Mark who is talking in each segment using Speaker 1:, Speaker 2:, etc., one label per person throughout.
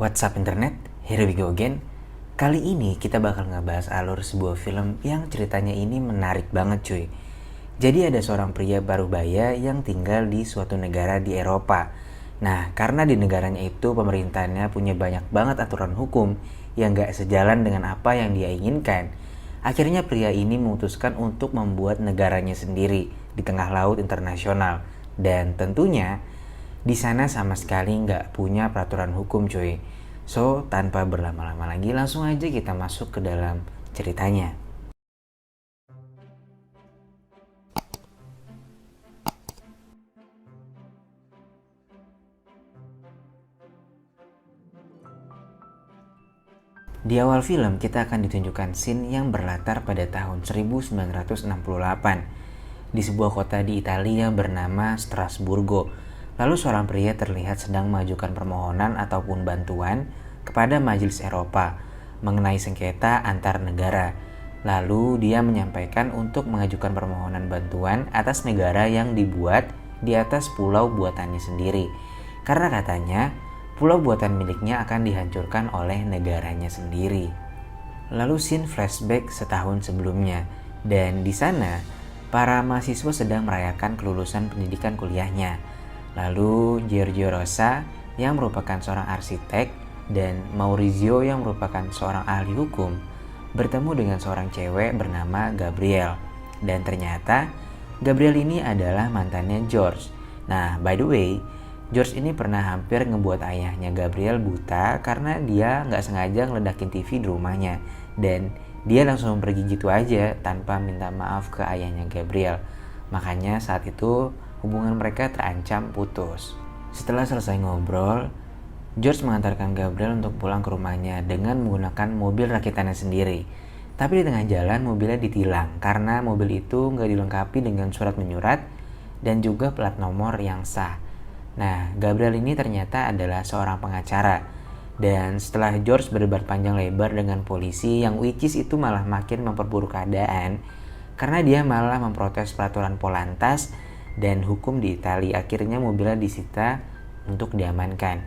Speaker 1: What's up internet? Here we go again. Kali ini kita bakal ngebahas alur sebuah film yang ceritanya ini menarik banget cuy. Jadi ada seorang pria parubaya yang tinggal di suatu negara di Eropa. Nah, karena di negaranya itu pemerintahnya punya banyak banget aturan hukum yang gak sejalan dengan apa yang dia inginkan. Akhirnya pria ini memutuskan untuk membuat negaranya sendiri di tengah laut internasional. Dan tentunya di sana sama sekali nggak punya peraturan hukum cuy. So, tanpa berlama-lama lagi langsung aja kita masuk ke dalam ceritanya. Di awal film kita akan ditunjukkan scene yang berlatar pada tahun 1968 di sebuah kota di Italia bernama Strasburgo. Lalu seorang pria terlihat sedang mengajukan permohonan ataupun bantuan kepada Majelis Eropa mengenai sengketa antar negara. Lalu dia menyampaikan untuk mengajukan permohonan bantuan atas negara yang dibuat di atas pulau buatannya sendiri. Karena katanya pulau buatan miliknya akan dihancurkan oleh negaranya sendiri. Lalu scene flashback setahun sebelumnya, dan di sana para mahasiswa sedang merayakan kelulusan pendidikan kuliahnya. Lalu Giorgio Rosa yang merupakan seorang arsitek dan Maurizio yang merupakan seorang ahli hukum bertemu dengan seorang cewek bernama Gabriel. Dan ternyata Gabriel ini adalah mantannya George. Nah, by the way, George ini pernah hampir ngebuat ayahnya Gabriel buta karena dia nggak sengaja ngeledakin TV di rumahnya. Dan dia langsung pergi gitu aja tanpa minta maaf ke ayahnya Gabriel. Makanya saat itu hubungan mereka terancam putus. Setelah selesai ngobrol, George mengantarkan Gabriel untuk pulang ke rumahnya dengan menggunakan mobil rakitannya sendiri. Tapi di tengah jalan mobilnya ditilang karena mobil itu nggak dilengkapi dengan surat menyurat dan juga plat nomor yang sah. Nah, Gabriel ini ternyata adalah seorang pengacara. Dan setelah George berdebat panjang lebar dengan polisi yang which is itu malah makin memperburuk keadaan karena dia malah memprotes peraturan Polantas dan hukum di Italia. Akhirnya mobilnya disita untuk diamankan.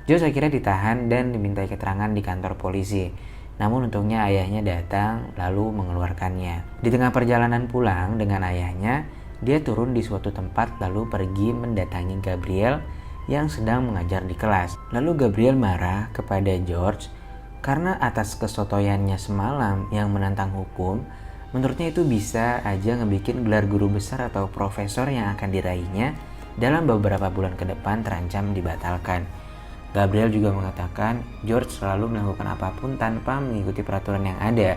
Speaker 1: George akhirnya ditahan dan dimintai keterangan di kantor polisi. Namun untungnya ayahnya datang lalu mengeluarkannya. Di tengah perjalanan pulang dengan ayahnya, dia turun di suatu tempat lalu pergi mendatangi Gabriel yang sedang mengajar di kelas. Lalu Gabriel marah kepada George karena atas kesotoyannya semalam yang menantang hukum. Menurutnya itu bisa aja ngebikin gelar guru besar atau profesor yang akan diraihnya dalam beberapa bulan ke depan terancam dibatalkan. Gabriel juga mengatakan George selalu melakukan apapun tanpa mengikuti peraturan yang ada.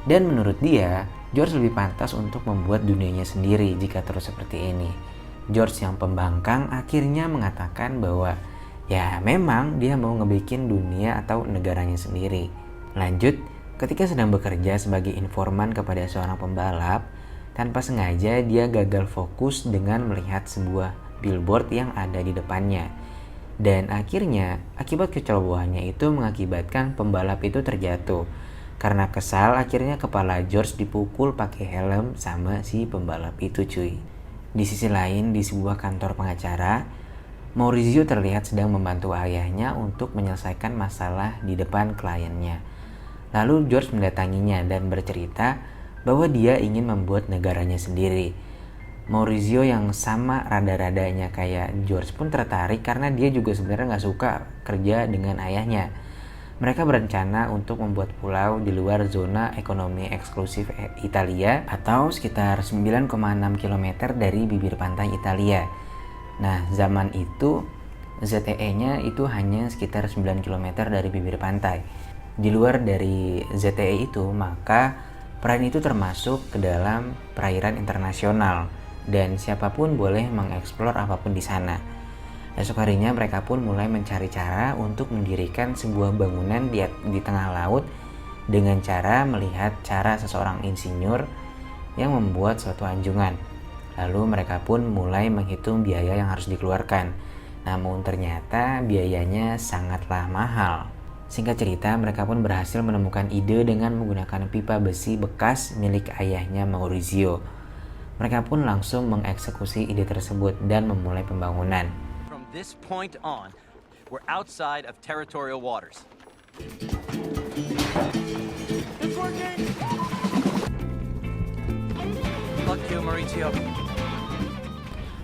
Speaker 1: Dan menurut dia, George lebih pantas untuk membuat dunianya sendiri jika terus seperti ini. George yang pembangkang akhirnya mengatakan bahwa ya memang dia mau ngebikin dunia atau negaranya sendiri. Lanjut, ketika sedang bekerja sebagai informan kepada seorang pembalap, tanpa sengaja dia gagal fokus dengan melihat sebuah billboard yang ada di depannya. Dan akhirnya, akibat kecerobohannya itu mengakibatkan pembalap itu terjatuh. Karena kesal, akhirnya kepala George dipukul pakai helm sama si pembalap itu cuy. Di sisi lain, di sebuah kantor pengacara, Maurizio terlihat sedang membantu ayahnya untuk menyelesaikan masalah di depan kliennya. Lalu George mendatanginya dan bercerita bahwa dia ingin membuat negaranya sendiri. Maurizio yang sama rada-radanya kayak George pun tertarik karena dia juga sebenarnya nggak suka kerja dengan ayahnya. Mereka berencana untuk membuat pulau di luar zona ekonomi eksklusif Italia atau sekitar 9,6 km dari bibir pantai Italia. Nah, zaman itu ZTE-nya itu hanya sekitar 9 km dari bibir pantai. Di luar dari ZTE itu, maka perairan itu termasuk ke dalam perairan internasional dan siapapun boleh mengeksplor apapun di sana. Esok harinya mereka pun mulai mencari cara untuk mendirikan sebuah bangunan di tengah laut dengan cara melihat cara seseorang insinyur yang membuat suatu anjungan. Lalu mereka pun mulai menghitung biaya yang harus dikeluarkan. Namun ternyata biayanya sangatlah mahal. Singkat cerita, mereka pun berhasil menemukan ide dengan menggunakan pipa besi bekas milik ayahnya Maurizio. Mereka pun langsung mengeksekusi ide tersebut dan memulai pembangunan.
Speaker 2: From this point on, We're outside of territorial waters.
Speaker 3: It's working!
Speaker 2: Fuck you, Mauricio.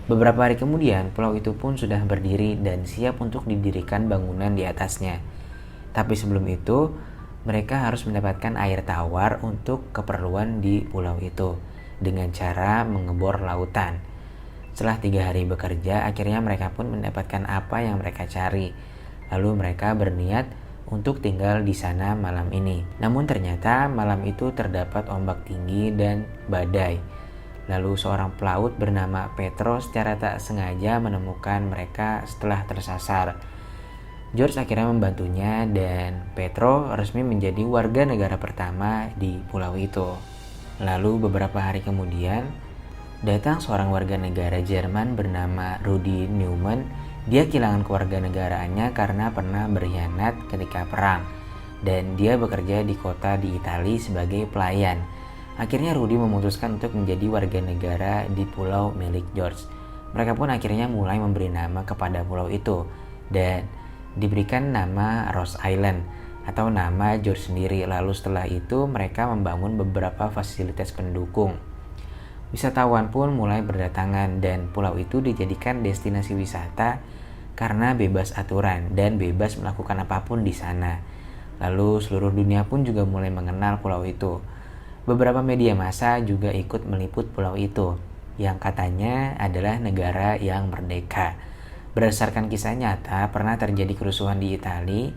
Speaker 1: Beberapa hari kemudian, pulau itu pun sudah berdiri dan siap untuk didirikan bangunan di atasnya. Tapi sebelum itu, mereka harus mendapatkan air tawar untuk keperluan di pulau itu dengan cara mengebor lautan. Setelah 3 hari bekerja, akhirnya mereka pun mendapatkan apa yang mereka cari. Lalu mereka berniat untuk tinggal di sana malam ini. Namun ternyata malam itu terdapat ombak tinggi dan badai. Lalu seorang pelaut bernama Petro secara tak sengaja menemukan mereka setelah tersasar. George akhirnya membantunya dan Petro resmi menjadi warga negara pertama di pulau itu. Lalu beberapa hari kemudian, datang seorang warga negara Jerman bernama Rudy Neumann. Dia kehilangan kewarganegaraannya karena pernah berkhianat ketika perang. Dan dia bekerja di kota di Italia sebagai pelayan. Akhirnya Rudy memutuskan untuk menjadi warga negara di pulau milik George. Mereka pun akhirnya mulai memberi nama kepada pulau itu dan diberikan nama Ross Island atau nama George sendiri. Lalu setelah itu mereka membangun beberapa fasilitas pendukung. Wisatawan pun mulai berdatangan dan pulau itu dijadikan destinasi wisata karena bebas aturan dan bebas melakukan apapun di sana. Lalu seluruh dunia pun juga mulai mengenal pulau itu. Beberapa media massa juga ikut meliput pulau itu, yang katanya adalah negara yang merdeka. Berdasarkan kisah nyata, pernah terjadi kerusuhan di Italia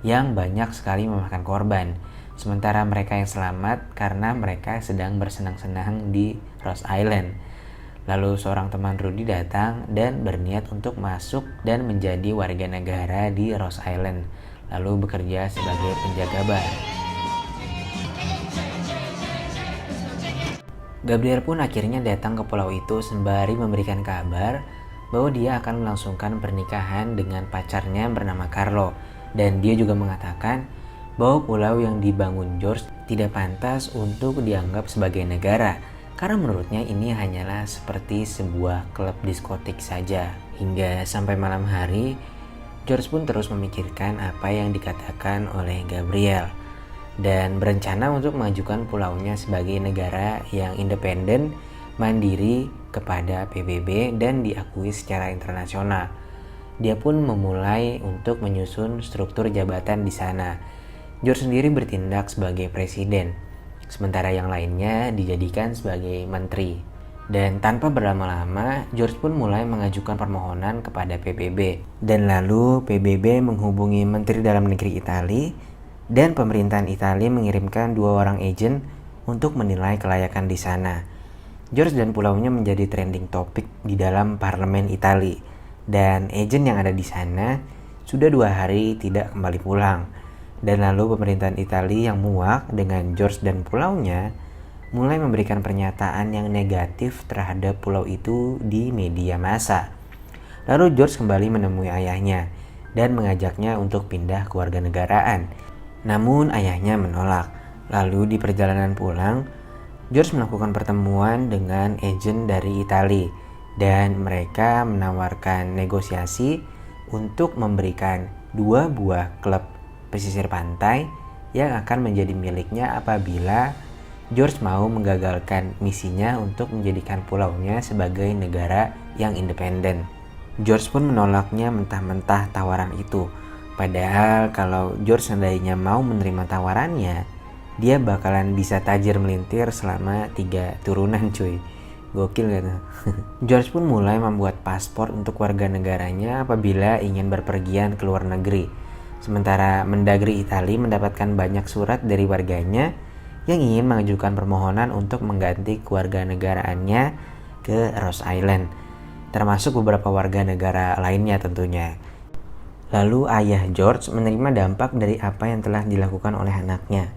Speaker 1: yang banyak sekali memakan korban. Sementara mereka yang selamat karena mereka sedang bersenang-senang di Ross Island. Lalu seorang teman Rudy datang dan berniat untuk masuk dan menjadi warga negara di Ross Island, lalu bekerja sebagai penjaga bar. Gabriel pun akhirnya datang ke pulau itu sembari memberikan kabar bahwa dia akan melangsungkan pernikahan dengan pacarnya bernama Carlo. Dan dia juga mengatakan bahwa pulau yang dibangun George tidak pantas untuk dianggap sebagai negara, karena menurutnya ini hanyalah seperti sebuah klub diskotik saja. Hingga sampai malam hari, George pun terus memikirkan apa yang dikatakan oleh Gabriel dan berencana untuk mengajukan pulaunya sebagai negara yang independen, mandiri kepada PBB dan diakui secara internasional. Dia pun memulai untuk menyusun struktur jabatan di sana. George sendiri bertindak sebagai presiden, sementara yang lainnya dijadikan sebagai menteri. Dan tanpa berlama-lama, George pun mulai mengajukan permohonan kepada PBB. Dan lalu PBB menghubungi Menteri Dalam Negeri Italia dan pemerintahan Italia mengirimkan 2 orang agen untuk menilai kelayakan di sana. George dan pulaunya menjadi trending topik di dalam parlemen Italia. Dan agen yang ada di sana sudah 2 hari tidak kembali pulang. Dan lalu pemerintahan Italia yang muak dengan George dan pulaunya mulai memberikan pernyataan yang negatif terhadap pulau itu di media massa. Lalu George kembali menemui ayahnya dan mengajaknya untuk pindah kewarganegaraan. Namun ayahnya menolak. Lalu di perjalanan pulang, George melakukan pertemuan dengan agen dari Italia dan mereka menawarkan negosiasi untuk memberikan 2 buah klub pesisir pantai yang akan menjadi miliknya apabila George mau menggagalkan misinya untuk menjadikan pulaunya sebagai negara yang independen. George pun menolaknya mentah-mentah tawaran itu. Padahal kalau George seandainya mau menerima tawarannya, dia bakalan bisa tajir melintir selama 3 turunan cuy. Gokil gitu. George pun mulai membuat paspor untuk warga negaranya apabila ingin berpergian ke luar negeri. Sementara Mendagri Italia mendapatkan banyak surat dari warganya yang ingin mengajukan permohonan untuk mengganti kewarganegaraannya ke Ross Island, termasuk beberapa warga negara lainnya tentunya. Lalu ayah George menerima dampak dari apa yang telah dilakukan oleh anaknya.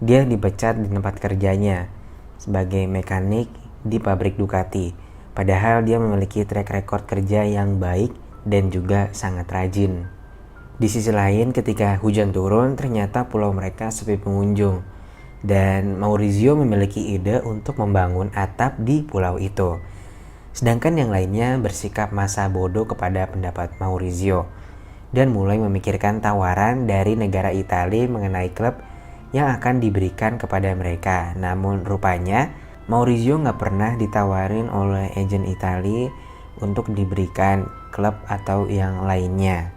Speaker 1: Dia dipecat di tempat kerjanya sebagai mekanik di pabrik Ducati. Padahal dia memiliki track record kerja yang baik dan juga sangat rajin. Di sisi lain, ketika hujan turun, ternyata pulau mereka sepi pengunjung. Dan Maurizio memiliki ide untuk membangun atap di pulau itu. Sedangkan yang lainnya bersikap masa bodoh kepada pendapat Maurizio. dan mulai memikirkan tawaran dari negara Italia mengenai klub yang akan diberikan kepada mereka. Namun rupanya Maurizio nggak pernah ditawarin oleh agen Italia untuk diberikan klub atau yang lainnya.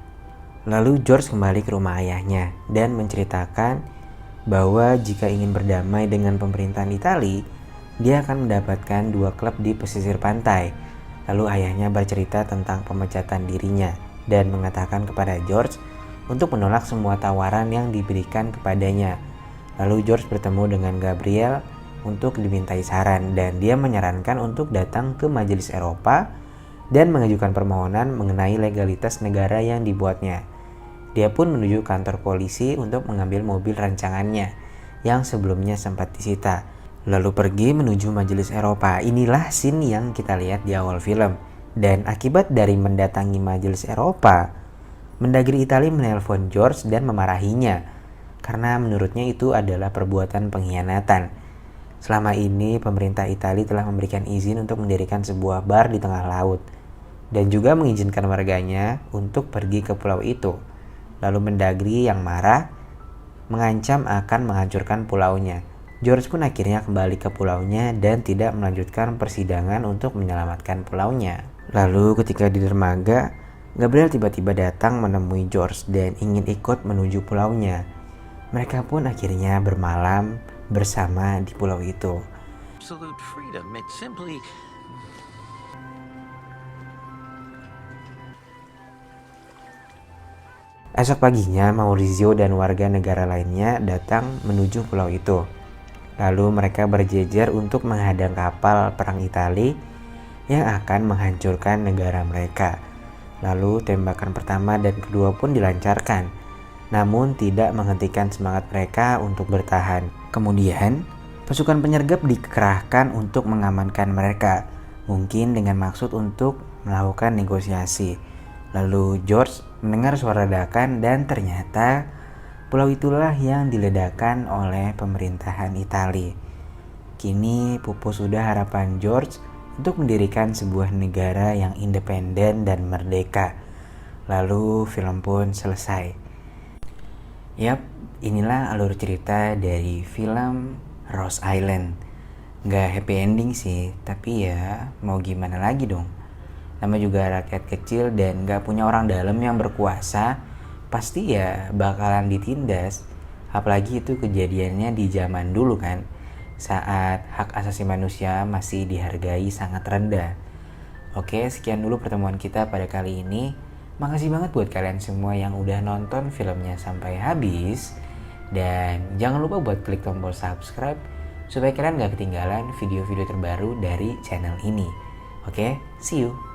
Speaker 1: Lalu George kembali ke rumah ayahnya dan menceritakan bahwa jika ingin berdamai dengan pemerintahan Italia, dia akan mendapatkan 2 klub di pesisir pantai. Lalu ayahnya bercerita tentang pemecatan dirinya dan mengatakan kepada George untuk menolak semua tawaran yang diberikan kepadanya. Lalu George bertemu dengan Gabriel untuk dimintai saran dan dia menyarankan untuk datang ke Majelis Eropa dan mengajukan permohonan mengenai legalitas negara yang dibuatnya. Dia pun menuju kantor polisi untuk mengambil mobil rancangannya yang sebelumnya sempat disita. Lalu pergi menuju Majelis Eropa. Inilah scene yang kita lihat di awal film. Dan akibat dari mendatangi Majelis Eropa, Mendagri Italia menelpon George dan memarahinya karena menurutnya itu adalah perbuatan pengkhianatan. Selama ini pemerintah Italia telah memberikan izin untuk mendirikan sebuah bar di tengah laut dan juga mengizinkan warganya untuk pergi ke pulau itu. Lalu Mendagri yang marah mengancam akan menghancurkan pulaunya. George pun akhirnya kembali ke pulaunya dan tidak melanjutkan persidangan untuk menyelamatkan pulaunya. Lalu ketika di dermaga, Gabriel tiba-tiba datang menemui George dan ingin ikut menuju pulaunya. Mereka pun akhirnya bermalam bersama di pulau itu.
Speaker 2: Absolute freedom. It's simply...
Speaker 1: Esok paginya, Maurizio dan warga negara lainnya datang menuju pulau itu. Lalu mereka berjejer untuk menghadang kapal perang Italia yang akan menghancurkan negara mereka. Lalu tembakan pertama dan kedua pun dilancarkan, namun tidak menghentikan semangat mereka untuk bertahan. Kemudian, pasukan penyergap dikerahkan untuk mengamankan mereka, mungkin dengan maksud untuk melakukan negosiasi. Lalu George mendengar suara ledakan dan ternyata pulau itulah yang diledakkan oleh pemerintahan Italia. Kini pupus sudah harapan George untuk mendirikan sebuah negara yang independen dan merdeka. Lalu film pun selesai. Yap, inilah alur cerita dari film Rose Island. Gak happy ending sih, tapi ya mau gimana lagi dong. Nama juga rakyat kecil dan gak punya orang dalam yang berkuasa, pasti ya bakalan ditindas. Apalagi itu kejadiannya di zaman dulu kan, saat hak asasi manusia masih dihargai sangat rendah. Oke, sekian dulu pertemuan kita pada kali ini. Makasih banget buat kalian semua yang udah nonton filmnya sampai habis. Dan jangan lupa buat klik tombol subscribe supaya kalian gak ketinggalan video-video terbaru dari channel ini. Oke, see you.